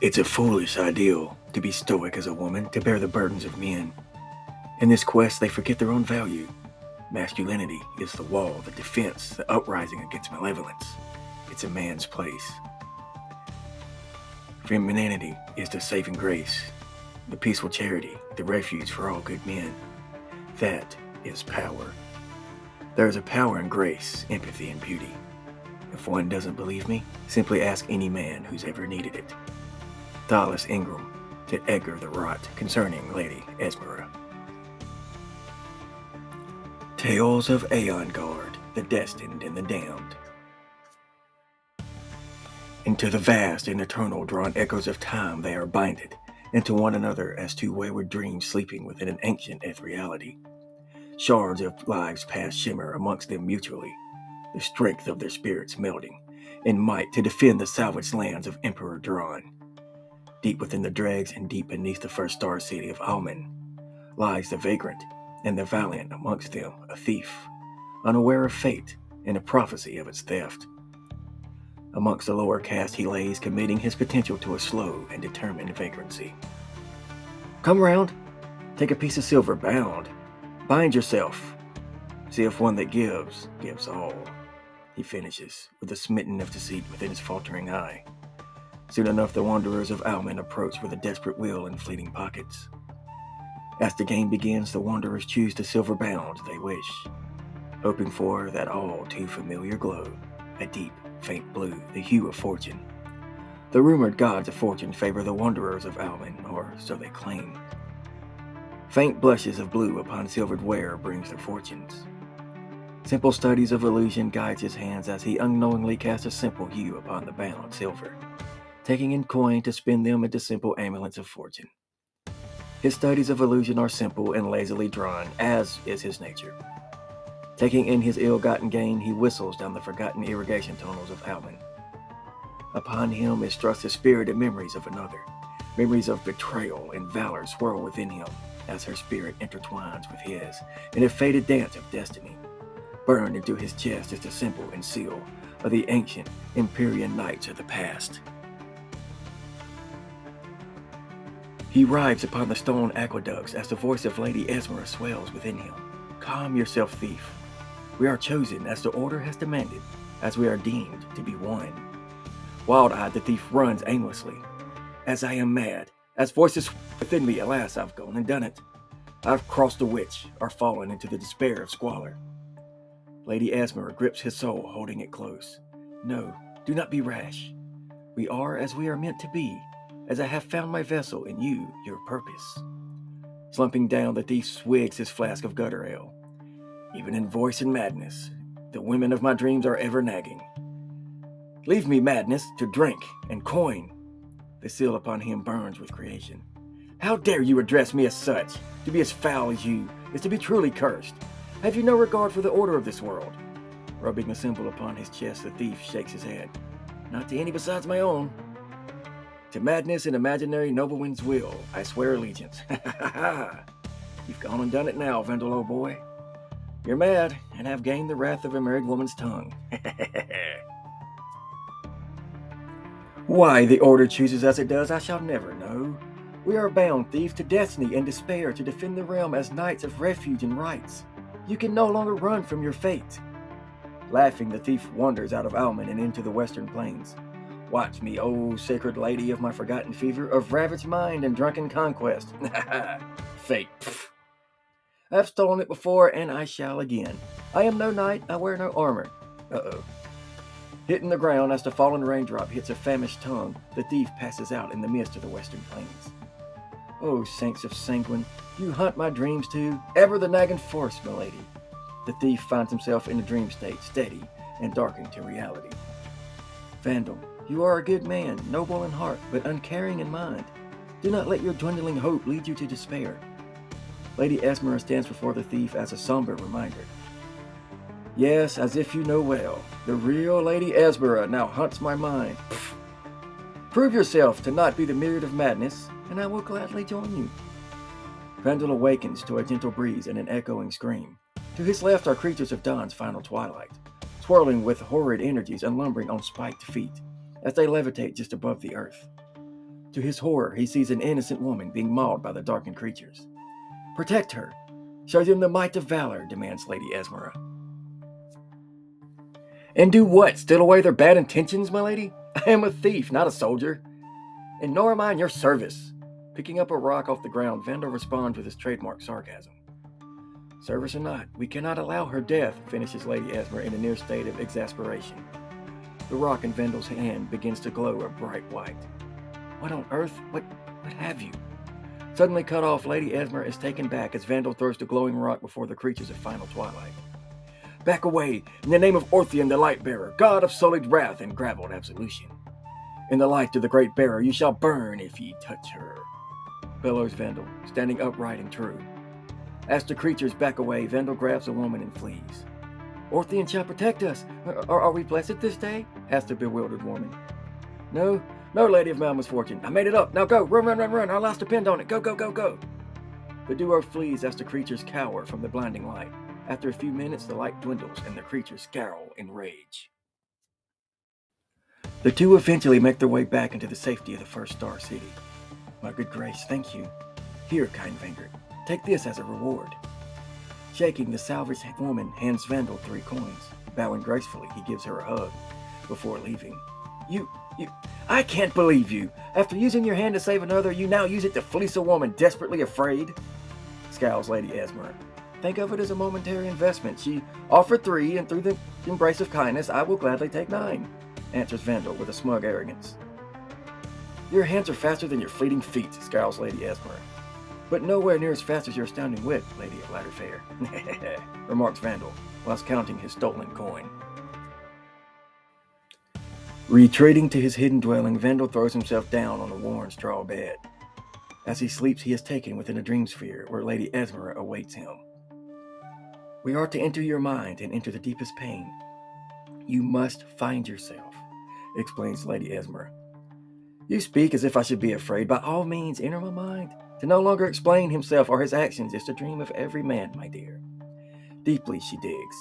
It's a foolish ideal to be stoic as a woman, to bear the burdens of men. In this quest, they forget their own value. Masculinity is the wall, the defense, the uprising against malevolence. It's a man's place. Femininity is the saving grace, the peaceful charity, the refuge for all good men. That is power. There is a power in grace, empathy, and beauty. If one doesn't believe me, simply ask any man who's ever needed it. Thales Ingram to Edgar the Rot concerning Lady Esmera. Tales of Aeonguard, the Destined and the Damned. Into the vast and eternal drawn echoes of time they are binded, into one another as two wayward dreams sleeping within an ancient ethereality. Shards of lives past shimmer amongst them mutually, the strength of their spirits melding, in might to defend the salvaged lands of Emperor Duran. Deep within the dregs and deep beneath the first star city of Alman lies the vagrant and the valiant amongst them, a thief, unaware of fate and a prophecy of its theft. Amongst the lower caste he lays, committing his potential to a slow and determined vagrancy. Come round, take a piece of silver bound, bind yourself, see if one that gives all. He finishes, with a smitten of deceit within his faltering eye. Soon enough the wanderers of Alman approach with a desperate will and fleeting pockets. As the game begins, the wanderers choose the silver bound they wish, hoping for that all too familiar glow, a deep, faint blue, the hue of fortune. The rumored gods of fortune favor the wanderers of Alman, or so they claim. Faint blushes of blue upon silvered ware brings their fortunes. Simple studies of illusion guides his hands as he unknowingly casts a simple hue upon the bound silver, taking in coin to spin them into simple amulets of fortune. His studies of illusion are simple and lazily drawn, as is his nature. Taking in his ill-gotten gain, he whistles down the forgotten irrigation tunnels of Alman. Upon him is thrust the spirited memories of another. Memories of betrayal and valor swirl within him as her spirit intertwines with his in a fated dance of destiny. Burned into his chest is the symbol and seal of the ancient Empyrean knights of the past. He rides upon the stone aqueducts as the voice of Lady Esmera swells within him. Calm yourself, thief. We are chosen as the order has demanded, as we are deemed to be one. Wild-eyed, the thief runs aimlessly. As I am mad, as voices within me, alas, I've gone and done it. I've crossed the witch, or fallen into the despair of squalor. Lady Esmera grips his soul, holding it close. No, do not be rash. We are as we are meant to be, as I have found my vessel in you, your purpose. Slumping down, the thief swigs his flask of gutter ale. Even in voice and madness, the women of my dreams are ever nagging. Leave me, madness, to drink and coin. The seal upon him burns with creation. How dare you address me as such? To be as foul as you is to be truly cursed. Have you no regard for the order of this world? Rubbing the symbol upon his chest, the thief shakes his head. Not to any besides my own. To madness and imaginary noblemen's will, I swear allegiance. You've gone and done it now, Vendel, old boy. You're mad, and have gained the wrath of a married woman's tongue. Why the order chooses as it does, I shall never know. We are bound, thief, to destiny and despair to defend the realm as knights of refuge and rights. You can no longer run from your fate. Laughing, the thief wanders out of Alman and into the western plains. Watch me, O sacred lady of my forgotten fever, of ravaged mind and drunken conquest. Fate. Pfft. I've stolen it before, and I shall again. I am no knight, I wear no armor. Uh-oh. Hitting the ground as the fallen raindrop hits a famished tongue, the thief passes out in the midst of the western plains. Oh, saints of sanguine, you hunt my dreams too, ever the nagging force, milady. The thief finds himself in a dream state, steady and darkened to reality. Vandal, you are a good man, noble in heart, but uncaring in mind. Do not let your dwindling hope lead you to despair. Lady Esmera stands before the thief as a somber reminder. Yes, as if you know well, the real Lady Esmera now haunts my mind. Pfft. Prove yourself to not be the myriad of madness, and I will gladly join you. Vandal awakens to a gentle breeze and an echoing scream. To his left are creatures of dawn's final twilight, swirling with horrid energies and lumbering on spiked feet as they levitate just above the earth. To his horror, he sees an innocent woman being mauled by the darkened creatures. Protect her! Show them the might of valor, demands Lady Esmera. And do what? Steal away their bad intentions, my lady? I am a thief, not a soldier. And nor am I in your service. Picking up a rock off the ground, Vandal responds with his trademark sarcasm. Service or not, we cannot allow her death, finishes Lady Esmera in a near state of exasperation. The rock in Vandal's hand begins to glow a bright white. What on earth? What have you? Suddenly cut off, Lady Esmera is taken back as Vandal throws the glowing rock before the creatures of final twilight. Back away, in the name of Orthian the Light-Bearer, god of sullied wrath and graveled absolution. In the light of the great bearer you shall burn if ye touch her, bellows Vandal, standing upright and true. As the creatures back away, Vandal grabs a woman and flees. Orthian shall protect us. Are we blessed this day? Asked the bewildered woman. No, lady of malmisfortune. I made it up. Now go, run. Our lives depend on it. Go. The duo flees as the creatures cower from the blinding light. After a few minutes, the light dwindles and the creatures scowl in rage. The two eventually make their way back into the safety of the First Star City. My good grace, thank you. Here, kind Vanguard, take this as a reward. Shaking, the salvaged woman hands Vandal 3 coins. Bowing gracefully, he gives her a hug before leaving. I can't believe you. After using your hand to save another, you now use it to fleece a woman desperately afraid? Scowls Lady Esmera. Think of it as a momentary investment. She offered 3, and through the embrace of kindness, I will gladly take 9, answers Vandal with a smug arrogance. Your hands are faster than your fleeting feet, scowls Lady Esmera. But nowhere near as fast as your astounding wit, Lady of Lighter Fare, remarks Vandal, whilst counting his stolen coin. Retreating to his hidden dwelling, Vandal throws himself down on a worn straw bed. As he sleeps, he is taken within a dream sphere where Lady Esmera awaits him. We are to enter your mind and enter the deepest pain. You must find yourself, explains Lady Esmera. You speak as if I should be afraid. By all means, enter my mind. To no longer explain himself or his actions is the dream of every man, my dear. Deeply she digs,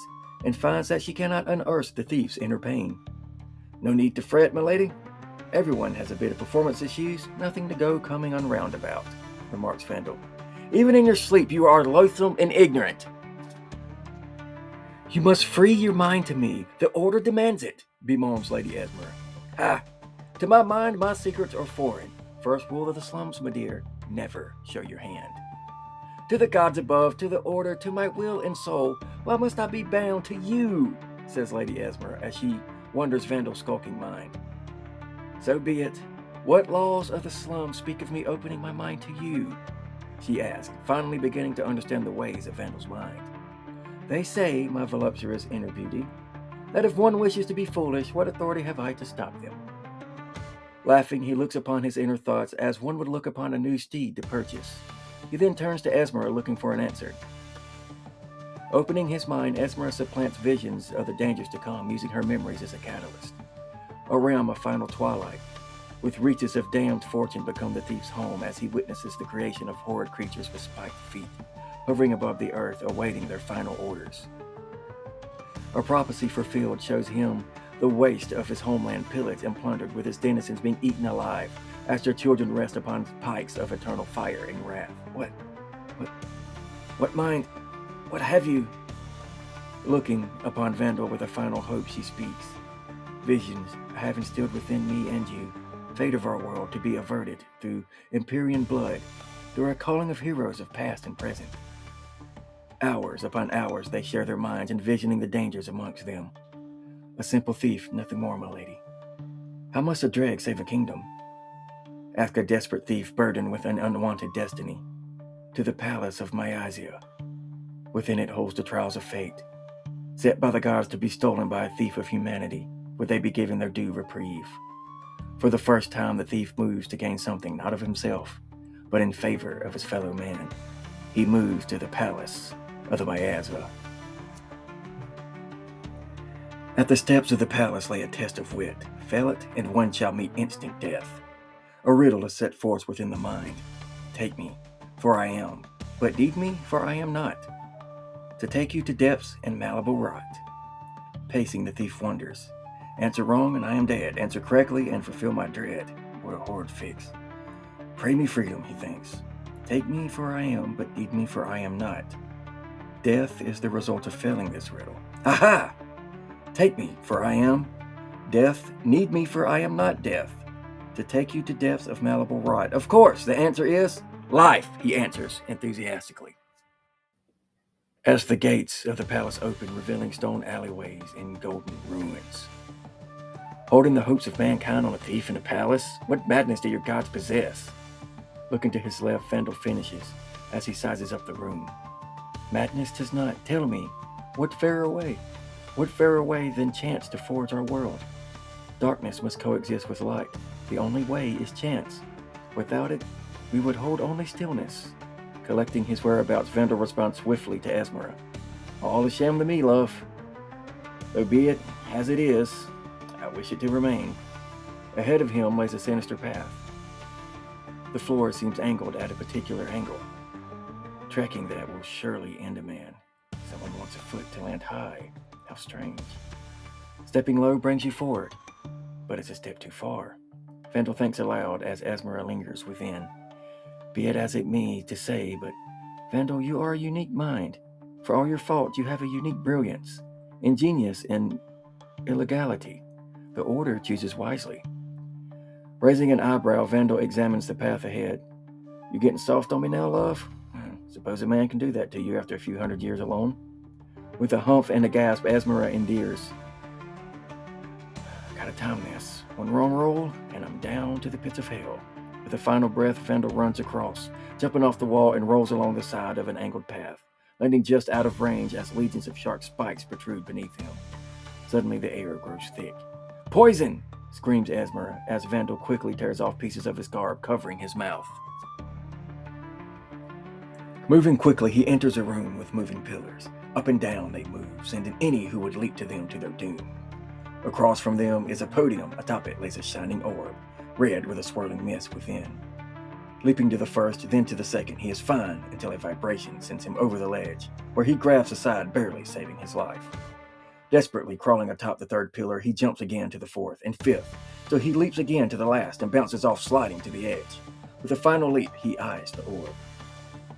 and finds that she cannot unearth the thief's inner pain. No need to fret, my lady. Everyone has a bit of performance issues, nothing to go coming on roundabout, remarks Vandal. Even in your sleep, you are loathsome and ignorant. You must free your mind to me. The order demands it, bemoans Lady Esmera. Ha! To my mind, my secrets are foreign. First rule of the slums, my dear, never show your hand. To the gods above, to the order, to my will and soul, why must I be bound to you? Says Lady Esmera as she wonders Vandal's skulking mind. So be it. What laws of the slums speak of me opening my mind to you? She asked, finally beginning to understand the ways of Vandal's mind. They say, my voluptuous inner beauty, that if one wishes to be foolish, what authority have I to stop them? Laughing, he looks upon his inner thoughts as one would look upon a new steed to purchase. He then turns to Esmera looking for an answer. Opening his mind, Esmera supplants visions of the dangers to come, using her memories as a catalyst. A realm of final twilight, with reaches of damned fortune become the thief's home as he witnesses the creation of horrid creatures with spiked feet, hovering above the earth, awaiting their final orders. A prophecy fulfilled shows him the waste of his homeland pillaged and plundered, with its denizens being eaten alive as their children rest upon pikes of eternal fire and wrath. What mind? What have you? Looking upon Vandal with a final hope, she speaks. Visions have instilled within me and you, fate of our world to be averted through Empyrean blood, through a calling of heroes of past and present. Hours upon hours they share their minds, envisioning the dangers amongst them. A simple thief, nothing more, my lady. How must a dreg save a kingdom? Ask a desperate thief burdened with an unwanted destiny. To the palace of Myazia. Within it holds the trials of fate, set by the gods to be stolen by a thief of humanity, would they be given their due reprieve. For the first time, the thief moves to gain something not of himself, but in favor of his fellow man. He moves to the palace of the Myazia. At the steps of the palace lay a test of wit. Fail it, and one shall meet instant death. A riddle is set forth within the mind. Take me, for I am, but need me, for I am not. To take you to depths and malleable rot. Pacing, the thief wonders. Answer wrong and I am dead. Answer correctly and fulfill my dread. What a horrid fix. Pray me freedom, he thinks. Take me for I am, but need me for I am not. Death is the result of failing this riddle. Aha! Take me for I am. Death, need me for I am not death. To take you to depths of malleable rot. Of course, the answer is life, he answers enthusiastically. As the gates of the palace open, revealing stone alleyways and golden ruins. Holding the hopes of mankind on a thief in a palace? What madness do your gods possess? Looking to his left, Vandal finishes as he sizes up the room. Madness 'tis not. Tell me, what fairer way? What fairer way than chance to forge our world? Darkness must coexist with light. The only way is chance. Without it, we would hold only stillness. Collecting his whereabouts, Vandal responds swiftly to Esmera. All is sham to me, love. Though be it as it is, I wish it to remain. Ahead of him lays a sinister path. The floor seems angled at a particular angle. Trekking that will surely end a man. Someone wants a foot to land high. How strange. Stepping low brings you forward, but it's a step too far. Vandal thinks aloud as Esmera lingers within. Be it as it may to say, but Vandal, you are a unique mind. For all your faults, you have a unique brilliance, ingenious in illegality. The Order chooses wisely. Raising an eyebrow, Vandal examines the path ahead. You getting soft on me now, love? Suppose a man can do that to you after a few hundred years alone? With a humph and a gasp, Esmera endears. Gotta time this. One wrong roll, and I'm down to the pits of hell. With a final breath, Vandal runs across, jumping off the wall and rolls along the side of an angled path, landing just out of range as legions of sharp spikes protrude beneath him. Suddenly the air grows thick. Poison! Screams Esmera as Vandal quickly tears off pieces of his garb, covering his mouth. Moving quickly, he enters a room with moving pillars. Up and down they move, sending any who would leap to them to their doom. Across from them is a podium. Atop it lays a shining orb, red with a swirling mist within. Leaping to the first, then to the second, he is fine until a vibration sends him over the ledge, where he grabs aside, barely saving his life. Desperately crawling atop the third pillar, he jumps again to the fourth and fifth, till he leaps again to the last and bounces off, sliding to the edge. With a final leap, he eyes the orb.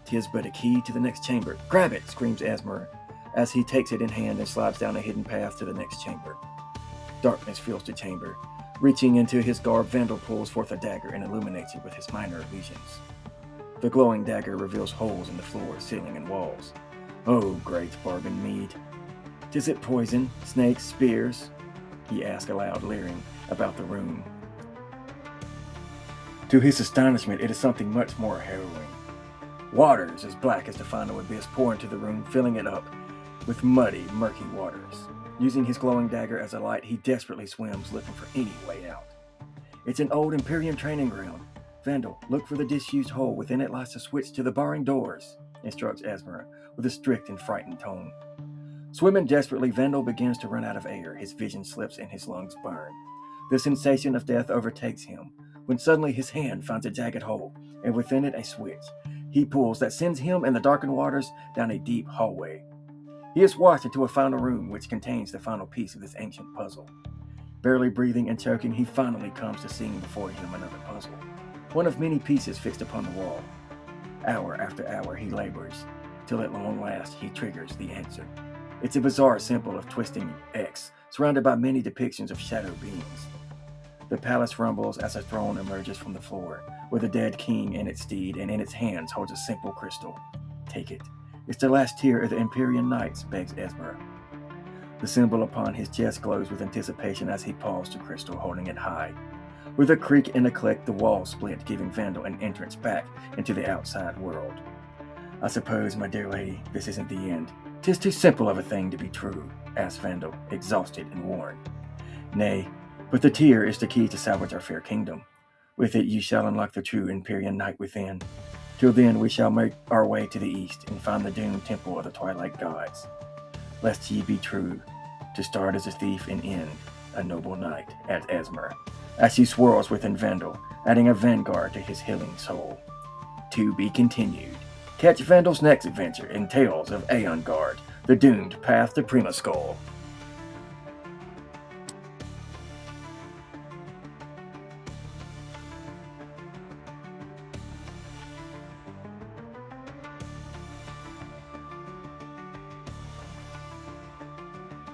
'Tis but a key to the next chamber. Grab it, screams Esmera, as he takes it in hand and slides down a hidden path to the next chamber. Darkness fills the chamber. Reaching into his garb, Vandal pulls forth a dagger and illuminates it with his minor illusions. The glowing dagger reveals holes in the floor, ceiling, and walls. Oh, great bargain mead. 'Tis it poison, snakes, spears? He asks aloud, leering about the room. To his astonishment, it is something much more harrowing. Waters as black as the final abyss pour into the room, filling it up with muddy, murky waters. Using his glowing dagger as a light, he desperately swims, looking for any way out. It's an old Imperium training ground. Vandal, look for the disused hole. Within it lies a switch to the barring doors, instructs Esmera with a strict and frightened tone. Swimming desperately, Vandal begins to run out of air. His vision slips and his lungs burn. The sensation of death overtakes him, when suddenly his hand finds a jagged hole, and within it a switch. He pulls that sends him and the darkened waters down a deep hallway. He is washed into a final room which contains the final piece of this ancient puzzle. Barely breathing and choking, he finally comes to seeing before him another puzzle, one of many pieces fixed upon the wall. Hour after hour he labors, till at long last he triggers the answer. It's a bizarre symbol of twisting X, surrounded by many depictions of shadow beings. The palace rumbles as a throne emerges from the floor, with a dead king and its steed, and in its hands holds a simple crystal. Take it. It's the last tier of the Empyrean Knights, begs Esmera. The symbol upon his chest glows with anticipation as he paws the crystal, holding it high. With a creak and a click, the walls split, giving Vandal an entrance back into the outside world. I suppose, my dear lady, this isn't the end. 'Tis too simple of a thing to be true, asked Vandal, exhausted and worn. Nay, but the tier is the key to salvage our fair kingdom. With it you shall unlock the true Empyrean Knight within. Till then we shall make our way to the east and find the doomed temple of the Twilight Gods. Lest ye be true, to start as a thief and end a noble knight, adds Esmera, as she swirls within Vandal, adding a vanguard to his healing soul. To be continued. Catch Vandal's next adventure in Tales of Aeonguard, the doomed path to Prima Skull.